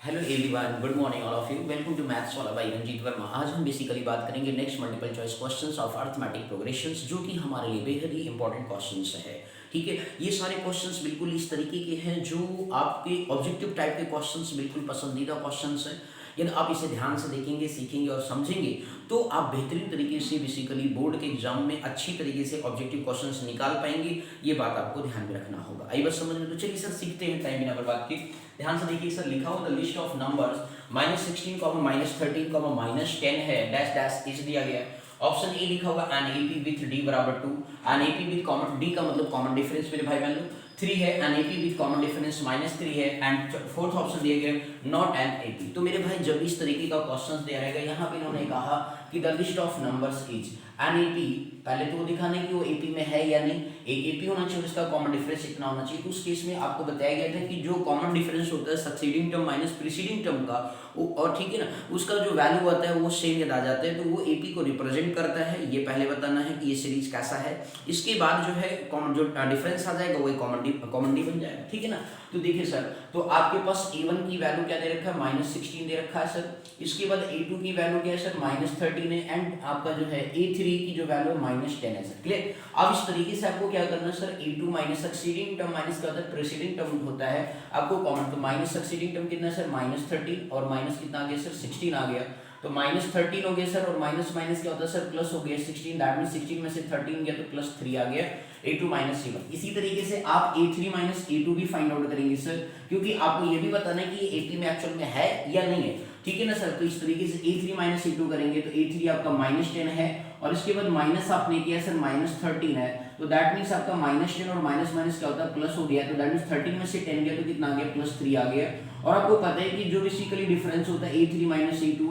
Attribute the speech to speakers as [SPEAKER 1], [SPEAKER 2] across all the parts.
[SPEAKER 1] Hello everyone, good morning all of you. Welcome to maths वाला by Ranjeet Verma. आज हम basically बात करेंगे next multiple choice questions of arithmetic progressions, जो कि हमारे लिए बेहद ही इंपॉर्टेंट क्वेश्चंस है। ठीक है, ये सारे क्वेश्चंस बिल्कुल इस तरीके के हैं जो आपके ऑब्जेक्टिव टाइप के क्वेश्चंस, बिल्कुल पसंदीदा क्वेश्चंस हैं। यदि आप इसे ध्यान से देखेंगे, सीखेंगे और समझेंगे तो आप बेहतरीन तरीके से बेसिकली बोर्ड के एग्जाम में अच्छी तरीके से ऑब्जेक्टिव क्वेश्चंस निकाल पाएंगे। ये बात आपको ध्यान में रखना होगा। आई बस समझ में? तो चलिए सर सीखते हैं टाइम बिना बर्बाद के। ध्यान से देखिए सर, लिखा हो द लिस्ट ऑफ नंबर्स -16, -13, -10 है डैश डैश इज दिया गया है। ऑप्शन ए लिखा होगा एन एपी विथ डी बराबर 2। An AP with common D का मतलब कॉमन डिफरेंस मेरे भाई बहन लोग 3 है। An AP with common difference -3 है। एंड फोर्थ ऑप्शन दिया गया नॉट एन एपी। तो मेरे भाई जब इस तरीके का क्वेश्चन दिया रहेगा, यहाँ पे इन्होंने कहा कि the list of numbers is an AP, पहले तो वो दिखाने कि वो एपी में है या नहीं। एक एपी होना चाहिए, उसका कॉमन डिफरेंस इतना होना चाहिए। तो उस केस में आपको बताया गया था कि जो कॉमन डिफरेंस होता है succeeding term minus preceding term का, और ठीक है ना, उसका जो वैल्यू आता है वो सेम याद आ जाता है, तो वो एपी को रिप्रेजेंट करता है। ये पहले बताना है कि ये सीरीज कैसा है। इसके बाद जो है कॉमन जो डिफरेंस आ जाएगा वो कॉमन डी बन जाएगा। ठीक है ना। तो देखिए सर, तो आपके पास a1 की वैल्यू क्या दे रखा है, -16 दे रखा है सर। इसके बाद a2 की वैल्यू क्या है सर, -13 है। एंड आपका जो है a3 की जो वैल्यू है -10 है सर। क्लियर। अब इस तरीके से आपको क्या करना है sir, a2 minus succeeding term minus क्या होता है, प्रीसीडिंग टर्म होता है आपको कॉमन। तो माइनस सक्सीडिंग टर्म कितना है सर, -13, और माइनस कितना आ गया सर, 16 आ गया। तो -13 हो गया सर, और माइनस माइनस क्या होता है सर, प्लस हो गया 16। दैट मीन 16 में से 13 गया तो +3 आ गया, a2 -c1। इसी तरीके से आप a3 a2 भी फाइंड आउट करेंगे सर, क्योंकि आपको ये भी बताना है कि ये AP में एक्चुअल में है या नहीं है। ठीक है ना सर। तो इस तरीके से a3 a2 करेंगे तो a3 आपका -10 है, और इसके बाद माइनस आपने किया सर -13 है। तो दैट मीन्स आपका -10 और माइनस माइनस क्या होता है, प्लस हो गया। तो दैट मीन्स 13 में से 10 गया तो कितना आ गया, +3 आ गया। और आपको पता है कि जो बेसिकली डिफरेंस होता है a3 a2 and a2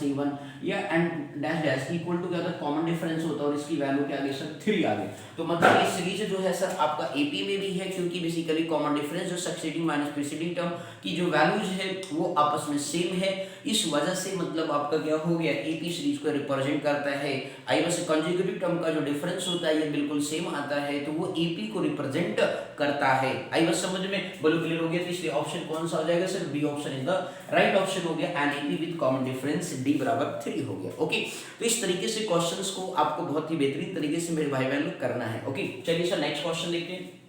[SPEAKER 1] a1 या and dash dash equal to क्या होता है, कॉमन डिफरेंस होता है, और इसकी वैल्यू क्या आ गई सर, 3 आ गई। तो मतलब ये सीरीज जो है सर आपका एपी में भी है, क्योंकि बेसिकली कॉमन डिफरेंस जो सक्सीडिंग माइनस प्रीसीडिंग टर्म की जो वैल्यूज है वो आपस में सेम है। इस वजह से मतलब आपका क्या हो गया, एपी सीरीज को रिप्रेजेंट करता है। आई बस कंजुगेटिव टर्म का जो डिफरेंस होता है ये बिल्कुल सेम आता है, तो वो एपी को रिप्रेजेंट करता है। आई बस समझ में? बोलो क्लियर हो गया? तो इसलिए ऑप्शन कौन सा हो जाएगा sir, B option is the right option हो गया। An AP with common difference D बराबर 3 हो गया। ओके, तो इस तरीके से क्वेश्चंस को आपको बहुत ही बेहतरीन तरीके से मेरे भाई बहन लोग करना है। ओके, चलिए सर नेक्स्ट क्वेश्चन देखते हैं।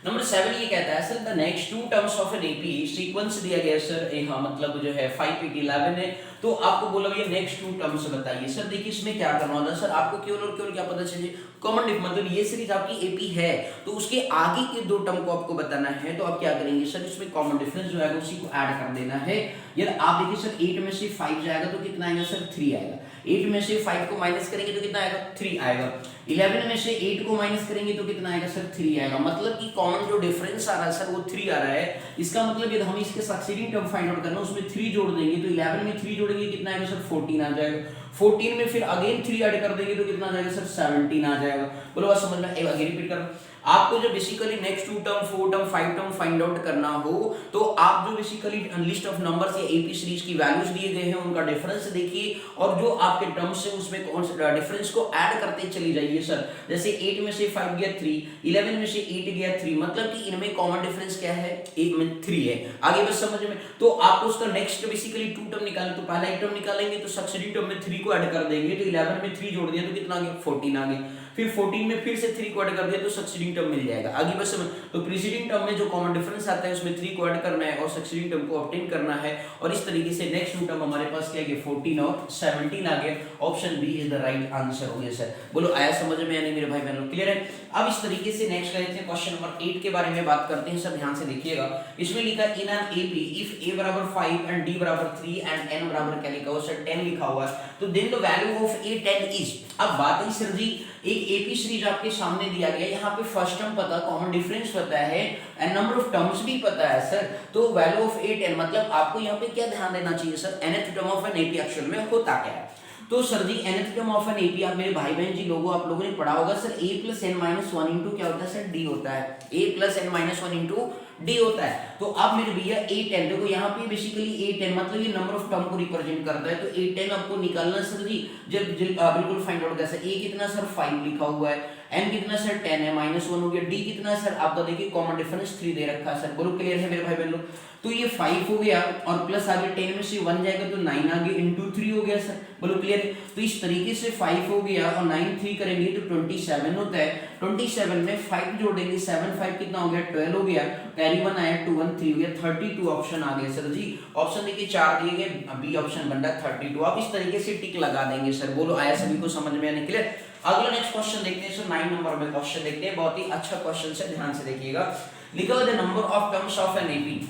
[SPEAKER 1] नंबर 7 ये कहता है sir the next two terms of an AP sequence दिया गया सर, हाँ मतलब जो है 5 8 11 है। तो आपको बोला ये नेक्स्ट टू टर्म्स बताइए सर। देखिए इसमें क्या करना होता है सर, आपको केवल और केवल क्या पता चलिए, कॉमन डिफ मतलब ये सीरीज आपकी एपी है तो उसके आगे के दो टर्म को आपको बताना है। तो आप क्या करेंगे सर, इसमें कॉमन डिफरेंस जो है उसी को ऐड कर देना है। यदि आप देखिए सर 8 में से 5 जाएगा तो कितना आएगा सर, 3 आएगा। 8 में से 5 को माइनस करेंगे तो कितना आएगा, 3 आएगा। 11 में से 8 को माइनस करेंगे तो कितना आएगा सर, 3 आएगा। मतलब कि कॉमन जो डिफरेंस आ रहा है सर वो 3 आ रहा है। इसका मतलब यदि हम इसके सक्सीडिंग टर्म फाइंड आउट करना है उसमें 3 जोड़ देंगे तो 11 में 3 जोड़ेंगे कितना आएगा सर, 14 आ जाएगा। 14 में फिर अगेन 3 ऐड कर देंगे तो कितना आ जाएगा सर, 17 आ जाएगा। बोलो बात समझ में? अगेन रिपीट कर, आपको जो basically next 2 term 4 term 5 term find out करना हो तो आप जो बेसिकली लिस्ट ऑफ नंबर्स या एपी सीरीज की वैल्यूज दिए गए हैं उनका डिफरेंस देखिए, और जो आपके टर्म्स है उसमें कौन सा डिफरेंस को ऐड करते चली जाइए सर। जैसे 8 में से 5 गया 3, 11 में से 8 गया 3, मतलब कि इनमें कॉमन डिफरेंस क्या है, 1 में 3 है। आगे बस समझ में? तो आपको उसका नेक्स्ट बेसिकली 2 टर्म निकालना, तो पहला एक टर्म निकालेंगे तो सक्सीडिंग टर्म में 3 को ऐड कर देंगे तो 11 में 3 जोड़ दिया तो कितना आ गया, 14 आ गया। फिर 14 में फिर से 3 को ऐड कर दिया तो सक्सीडिंग टर्म मिल जाएगा। आगे बस समझ। तो प्रीसीडिंग टर्म में जो कॉमन डिफरेंस आता है उसमें 3 को ऐड करना है और सक्सीडिंग टर्म को ऑब्टेन करना है, और इस तरीके से नेक्स्ट टू टर्म हमारे पास क्या है, 14 और 17 आ गया। Option B is the right answer हो गया सर। बोलो आया समझ में या नहीं मेरे भाई बहनों, क्लियर है? अब इस तरीके से नेक्स्ट करते हैं क्वेश्चन नंबर 8 के बारे में बात करते हैं सर। ध्यान से देखिएगा, इसमें लिखा in an AP if a बराबर 5 एंड d बराबर 3 एंड n बराबर क्या लिखा हुआ सर, 10 लिखा हुआ है। तो then the value of a 10 is, अब बात है सर जी, एक एपी सीरीज आपके सामने दिया गया, यहाँ पे फर्स्ट टर्म पता, कॉमन डिफरेंस पता है एंड नंबर ऑफ टर्म्स भी पता है सर। तो वैल्यू ऑफ 8 10, मतलब आपको यहाँ पे क्या ध्यान देना चाहिए sir, nth term of an AP actual में होता क्या है। तो sir ji nth term of an AP, आप मेरे भाई बहन जी लोगों आप लोगों ने पढ़ा होगा sir, a plus n minus 1 into क्या होता है सर, d होता है। a plus n minus 1 into D होता है। तो अब मेरे भैया a10 देखो यहाँ पे बेसिकली a10 मतलब ये नंबर ऑफ टर्म को रिप्रेजेंट करता है। तो a10 आपको निकालना सर जी, जब बिल्कुल फाइंड आउट कैसे, a कितना सर 5 लिखा हुआ है n कितना सर 10 है, -1 हो गया। d कितना है सर आपका, देखिए कॉमन डिफरेंस 3 दे रखा है सर। बोलो क्लियर है मेरे भाई बहन लोग। तो ये 5 हो गया और प्लस आगे 10 में से 1 जाएगा तो 9 आगे इंटू 3 हो गया सर। बोलो क्लियर है। तो इस तरीके से 5 हो गया और 9 3 करेंगे तो 27 होता है। 27 में 5 जोड़ेंगे, 7 5 कितना हो गया 12 हो गया, कैरी 1 आया 2 1 3 हो गया, 32 ऑप्शन आ गया सर जी। ऑप्शन देखिए 4 दिए गए, बी ऑप्शन बन रहा है 32। आप इस तरीके से टिक लगा देंगे सर। बोलो आया सभी को समझ में आने क्लियर। अगला नेक्स्ट क्वेश्चन देखते हैं सर, 9 नंबर में क्वेश्चन देखते हैं। बहुत ही अच्छा क्वेश्चन है, ध्यान से देखिएगा। लिखा हुआ the number of terms of an AP,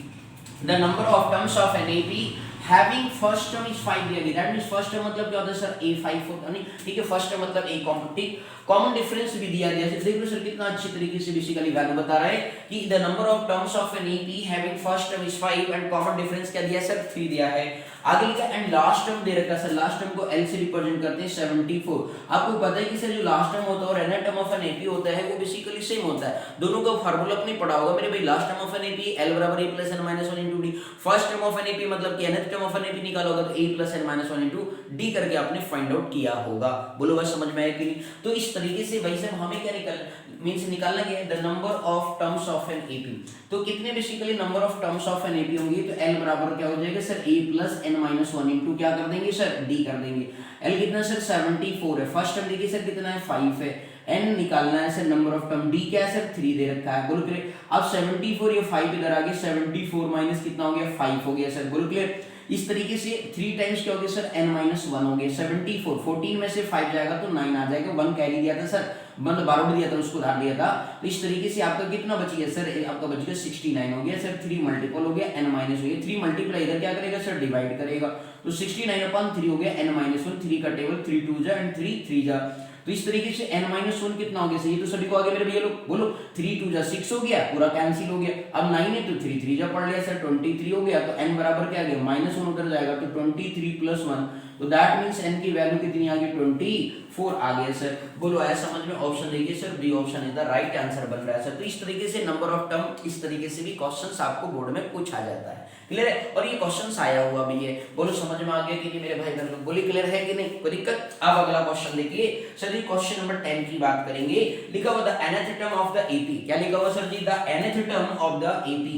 [SPEAKER 1] the number of terms of an AP having first term is 5 दिया गया। दैट मींस फर्स्ट टर्म मतलब क्या होता है सर, a5 होता है नहीं, ठीक है। फर्स्ट टर्म मतलब a कॉमन, ठीक। कॉमन डिफरेंस भी दिया गया है। देख लो सर कितना अच्छी तरीके से बेसिकली वैल्यू बता रहा है कि the number of terms of an AP having first term is 5 and common difference क्या दिया सर 3 दिया है। आगे लिखा एंड लास्ट टर्म दे रखा है सर। लास्ट टर्म को l से रिप्रेजेंट करते हैं 74। आपको पता है कि सर जो लास्ट टर्म होता है और nth term of an AP होता है वो बेसिकली सेम होता है। दोनों का फार्मूला अपने पढ़ा होगा मेरे भाई। Last term of an AP l बराबर a plus n minus 1 into d। First term of an AP मतलब कि nth term of an AP निकाला होगा तो a plus n minus 1 into d करके आपने फाइंड आउट किया होगा। बोलो भाई समझ में आया कि नहीं। तो इस तरीके से भाई साहब हमें क्या निकालना क्या है, the number of terms of an AP. तो कितने basically number of terms of an AP होंगे, तो l बराबर क्या हो जाएगा sir a plus n minus 1 into क्या कर देंगे सर d कर देंगे। l कितना सर 74 है। फर्स्ट टर्म देखिए सर कितना है 5 है। n निकालना है sir number of term, d क्या है सर 3 दे रखा है। बोलो क्लियर। अब 74 ये 5 इधर आ गया, 74 माइनस कितना हो गया 5 हो गया सर। बोलो क्लियर। इस तरीके से 3 टाइम्स क्या हो गया सर n माइनस 1 हो गया। 74 14 में से 5 जाएगा तो 9 आ जाएगा। 1 कैरी दिया था सर, मतलब 12 दिया था उसको उधार दिया था। तो इस तरीके से आपका कितना बच गया सर, आपका बच गया 69 हो गया सर। 3 मल्टीपल हो गया n माइनस हो गया, 3 मल्टीप्लाई इधर क्या करेगा सर डिवाइड करेगा। तो 69 अपॉन 3 हो गया n माइनस 1। 3 का टेबल 3 2 जा एंड 3 3 जा। तो इस तरीके से n माइनस 1 कितना हो गया सर, ये तो सभी को आ गया मेरे भैया लोग। बोलो 3 2 जा 6 हो गया, पूरा कैंसिल हो गया। अब 9 है तो 3 3 जा पढ़ लिया सर, 23 हो गया। तो n बराबर क्या आ गया माइनस 1 उधर जाएगा तो 23 प्लस 1। तो दैट मींस n की वैल्यू कितनी आ गई 24 आ गया सर। बोलो आया समझ में। ऑप्शन देखिए sir B option is the right answer बन रहा है सर। तो इस तरीके से नंबर ऑफ टर्म इस तरीके से भी क्वेश्चंस आपको बोर्ड में पूछा जाता है। क्लियर है। और ये क्वेश्चंस आया हुआ भी है। बोलो समझ में आ गया कि नहीं मेरे भाई बहन लोग, बोली क्लियर है कि नहीं, कोई दिक्कत। अब अगला क्वेश्चन देखिए सर जी, क्वेश्चन नंबर 10 की बात करेंगे। लिखा हुआ the nth term of the AP. क्या लिखा हुआ sir ji, the nth term of the AP.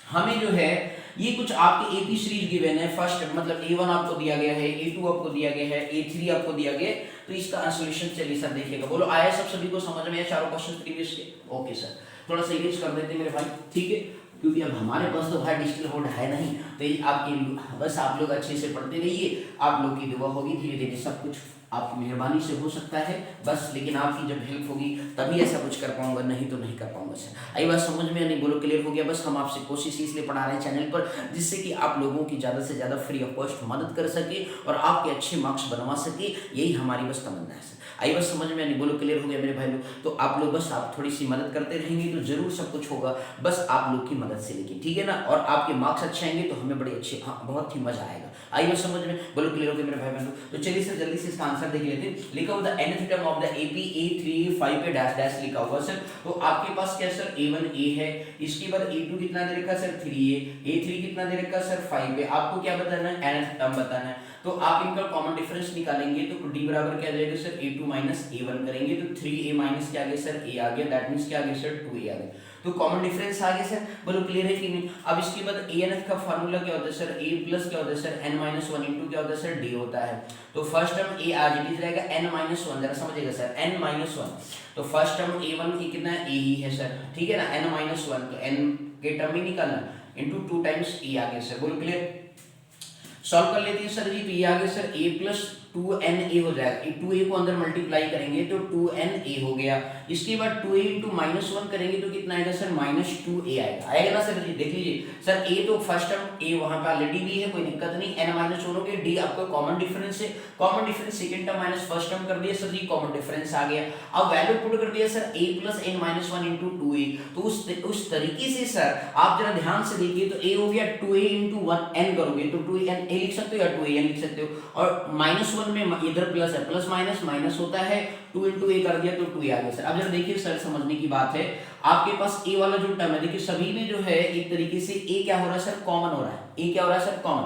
[SPEAKER 1] हमें जो है ये कुछ आपके एपी सीरीज गिवन है। फर्स्ट मतलब A1 आपको दिया गया है, A2 आपको दिया गया है, A3 आपको दिया गया है। तो इसका सॉल्यूशन चलिए सर देखिएगा। बोलो आया सब सभी को समझ में आया चारों क्वेश्चन प्रीवियस के। ओके सर, थोड़ा सा इरेज कर देते हैं मेरे भाई, ठीक है, क्योंकि अब हमारे पास तो भाई डिजिटल बोर्ड है नहीं। तो ये आपके बस आप लोग अच्छे से पढ़ते रहिए, आप लोग की दुआ होगी, धीरे धीरे सब कुछ आपकी मेहरबानी से हो सकता है बस। लेकिन आपकी जब हेल्प होगी तभी ऐसा कुछ कर पाऊंगा, नहीं तो नहीं कर पाऊंगा सर। आई बात समझ में नहीं, बोलो क्लियर हो गया। बस हम आपसे कोशिश इसलिए पढ़ा रहे हैं चैनल पर जिससे कि आप लोगों की ज़्यादा से ज़्यादा फ्री ऑफ कॉस्ट मदद कर सके और आपके अच्छे मार्क्स बनवा सके, यही हमारी बस तमन्ना है सर। आई बस समझ में नहीं, बोलो क्लियर हो गया मेरे भाई लोग। तो आप लोग बस आप थोड़ी सी मदद करते रहेंगे तो जरूर सब कुछ होगा, बस आप लोग की मदद से। लेकिन ठीक है ना, और आपके मार्क्स अच्छे आएंगे तो हमें बड़े अच्छे, हाँ बहुत ही मजा आएगा। आई बस समझ में, बोलो क्लियर हो गया मेरे भाई बहनों। तो चलिए सर जल्दी से इसका आंसर देख लेते हैं। लिखा हुआ the nth term of the AP A3 A5 पे डैश डैश लिखा हुआ सर। तो आपके पास क्या सर A1 A है, इसके बाद A2 कितना दे रखा सर 3A, A3 कितना दे रखा सर 5 है। आपको क्या बताना है, nth टर्म बताना है। तो आप इनका कॉमन डिफरेंस निकालेंगे तो d बराबर क्या आ जाएगा सर A2 माइनस A1 करेंगे तो 3A माइनस क्या आ गया सर A आ गया। दैट मींस क्या आ गया सर 2A आ गया। तो कॉमन डिफरेंस आ गया सर, बोलो क्लियर है कि नहीं। अब इसके बाद an का फार्मूला क्या होता है सर, a प्लस क्या होता है सर n माइनस 1 इंटू क्या होता है सर d होता है। तो फर्स्ट टर्म a आज इट रहेगा n माइनस 1, जरा समझिएगा सर n माइनस 1। तो फर्स्ट टर्म a1 की कितना है a ही है सर, ठीक है ना, n माइनस 1 तो n के टर्म ही निकालना इंटू 2 टाइम्स a आ गया सर। बोलो क्लियर। सॉल्व कर लेते हैं सर जी। तो ये आ गया सर a प्लस 2na हो जाएगा। 2a को अंदर मल्टीप्लाई करेंगे तो 2na हो गया। इसके बाद 2a इंटू माइनस 1 करेंगे तो कितना आएगा सर माइनस 2a आएगा। आएगा ना सर जी, देख लीजिए सर a तो फर्स्ट टर्म a वहां पे ऑलरेडी भी है, कोई दिक्कत नहीं। n माइनस 1 हो गया, d आपका कॉमन डिफरेंस है, common difference second term minus first term कर दिया सर जी, कॉमन डिफरेंस आ गया। अब वैल्यू पुट कर दिया sir a plus n minus 1 into 2a। तो उस तरीके से सर आप जरा ध्यान से देखिए तो a हो गया 2a इंटू 1n करोगे तो 2n a लिख सकते हो या 2an लिख सकते हो। और माइनस 1 में इधर प्लस है, प्लस माइनस माइनस होता है, 2 इंटू a कर दिया तो 2a आ गया सर। अब जरा देखिए सर समझने की बात है, आपके पास a वाला जो टर्म है देखिए सभी में जो है एक तरीके से a क्या हो रहा है सर कॉमन हो रहा है। a क्या हो रहा है सर कॉमन,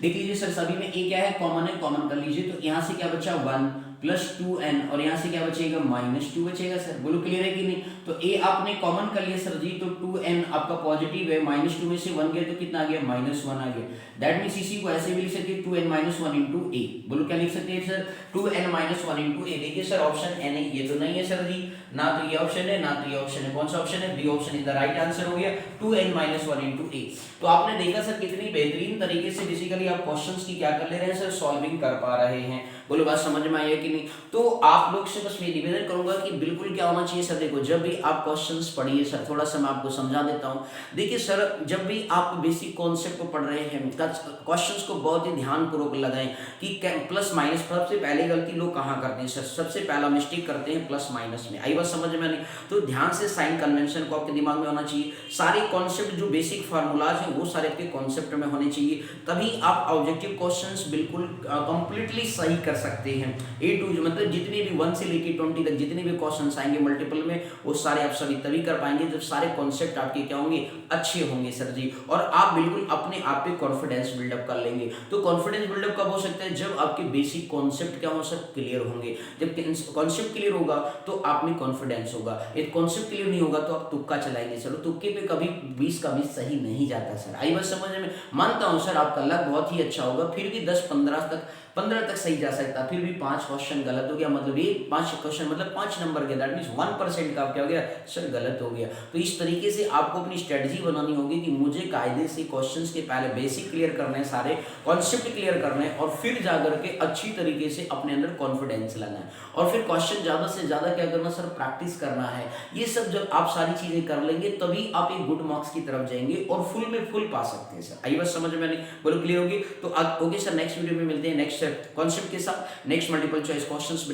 [SPEAKER 1] देख लीजिए सर सभी में a क्या है कॉमन है, कॉमन कर लीजिए। तो यहाँ से क्या बचा 1 +2n और यहाँ से क्या बचेगा -2 बचेगा सर। बोलो क्लियर है कि नहीं। तो a आपने कॉमन कर लिया सर जी, तो 2n आपका पॉजिटिव है, -2 में से 1 गया तो कितना आ गया -1 आ गया। दैट मीन्स इसी को ऐसे भी लिख सकते हैं 2n - 1 इंटू ए। बोलो क्या लिख सकते हैं सर 2n - 1 इंटू ए। देखिए सर ऑप्शन एन है, ये तो नहीं है सर जी, ना तो ये ऑप्शन है ना तो ये ऑप्शन है। कौन सा ऑप्शन है, B option is the right answer हो गया 2n - 1 इंटू ए। तो आपने देखा सर कितनी बेहतरीन तरीके से बेसिकली आप क्वेश्चंस की क्या कर ले रहे हैं सर, सॉल्विंग कर पा रहे हैं। बोलो बात समझ में आई है कि नहीं। तो आप लोग से बस मैं निवेदन करूंगा कि बिल्कुल क्या होना चाहिए सर, देखो जब भी आप क्वेश्चंस पढ़िए सर, थोड़ा सा मैं आपको समझा देता हूं। देखिए सर जब भी आप बेसिक कॉन्सेप्ट को पढ़ रहे हैं, क्वेश्चंस को बहुत ही ध्यानपूर्वक लगाएं कि प्लस माइनस। सबसे पहले गलती लोग कहाँ करते हैं सर, सबसे पहला मिस्टेक करते हैं प्लस माइनस में। आई बात समझ में नहीं। तो ध्यान से साइन कन्वेंशन को आपके दिमाग में होना चाहिए, सारे कॉन्सेप्ट जो बेसिक फार्मूलाज हैं वो सारे आपके कॉन्सेप्ट में होने चाहिए, तभी आप ऑब्जेक्टिव क्वेश्चंस बिल्कुल कंप्लीटली सही कर सकते हैं। ए टू मतलब जितने भी 1 से लेके 20 तक जितने भी क्वेश्चंस आएंगे मल्टीपल में, वो सारे आप सभी तभी कर पाएंगे जब सारे कॉन्सेप्ट आपके क्या होंगे, अच्छे होंगे सर जी। और आप बिल्कुल अपने आप पे कॉन्फिडेंस बिल्डअप कर लेंगे। तो कॉन्फिडेंस बिल्डअप कब हो सकता है, जब आपके बेसिक कॉन्सेप्ट क्या हो सर, क्लियर होंगे। जब कॉन्सेप्ट क्लियर होगा तो आप में कॉन्फिडेंस होगा। यदि कॉन्सेप्ट क्लियर नहीं होगा तो आप तुक्का चलाएंगे। चलो तुक्के पे कभी 20 का 20 सही नहीं जाता सर। आई बात समझ में। मानता हूं सर आपका लक बहुत ही अच्छा होगा, फिर भी 10-15 तक सही जा सकता, फिर भी 5 क्वेश्चन गलत हो गया, मतलब ये 5 क्वेश्चन मतलब 5 नंबर के, दैट मीन्स 1% का क्या हो गया सर, गलत हो गया। तो इस तरीके से आपको अपनी स्ट्रेटजी बनानी होगी कि मुझे कायदे से क्वेश्चंस के पहले बेसिक क्लियर करने हैं, सारे कॉन्सेप्ट क्लियर करने हैं, और फिर जाकर के अच्छी तरीके से अपने अंदर कॉन्फिडेंस लाना है, और फिर क्वेश्चन ज़्यादा से ज़्यादा क्या करना सर, प्रैक्टिस करना है। ये सब जब आप सारी चीज़ें कर लेंगे तभी आप एक गुड मार्क्स की तरफ जाएंगे और फुल में फुल पा सकते हैं सर। आई बात समझ में नहीं, बोलो क्लियर होगी। तो ओके सर, नेक्स्ट वीडियो में मिलते हैं नेक्स्ट कॉन्सेप्ट के साथ, नेक्स्ट मल्टीपल चॉइस क्वेश्चंस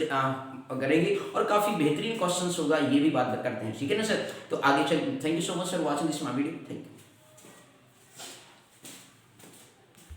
[SPEAKER 1] करेंगे और काफी बेहतरीन क्वेश्चंस होगा, ये भी बात करते हैं, ठीक है ना सर। तो आगे चल, thank you so much sir watching this my video, thank you.